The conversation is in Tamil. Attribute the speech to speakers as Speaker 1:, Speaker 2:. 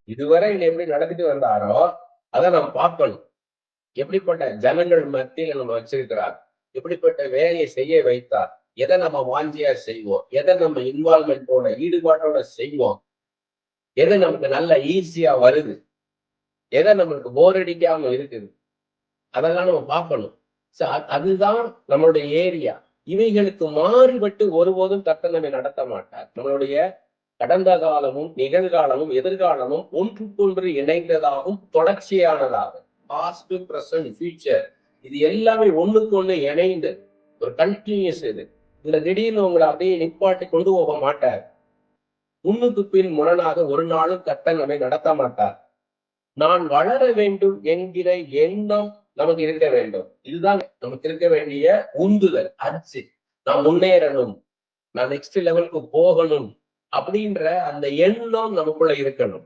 Speaker 1: இதுவரை எப்படி நடத்திட்டு வந்தாரோ அதை நம்ம பார்க்கணும். எப்படிப்பட்ட ஜனங்கள் மத்தியில நம்ம வச்சிருக்கிறார், எப்படிப்பட்ட வேலையை செய்ய வைத்தார், எதை நம்ம வாஞ்சியா செய்வோம், எதை நம்ம இன்வால்மெண்டோட ஈடுபாட்டோட செய்வோம், எதை நமக்கு நல்ல ஈஸியா வருது, எதை நம்மளுக்கு போர் அடிக்காம இருக்குது, அதெல்லாம் நம்ம பார்க்கணும். அதுதான் நம்மளுடைய ஏரியா. இவைகளுக்கு மாறுபட்டு ஒருபோதும் கர்த்தர் நம்மை நடத்த மாட்டார். நம்மளுடைய கடந்த காலமும் நிகழ்காலமும் எதிர்காலமும் ஒன்றுக்கொன்று இணைந்ததாகவும் தொடர்ச்சியானதாகும். பாஸ்ட், பிரசன்ட், ஃபியூச்சர் இது எல்லாமே ஒண்ணுக்கு ஒண்ணு இணைந்து ஒரு கண்டினியூஸ். இதுல திடீர்னு உங்களை அப்படியே நிப்பாட்டி கொண்டு போக மாட்டார். முன்னுக்கு பின் முரணாக ஒரு நாளும் கர்த்தர் நம்மை நடத்த மாட்டார். நான் வளர வேண்டும் என்கிற எண்ணம் நமக்கு இருக்க வேண்டும். இதுதான் நமக்கு இருக்க வேண்டிய உந்துதல், அச்சு. நான் முன்னேறணும், நான் நெக்ஸ்ட் லெவலுக்கு போகணும் அப்படின்ற அந்த எண்ணம் நமக்குள்ள இருக்கணும்.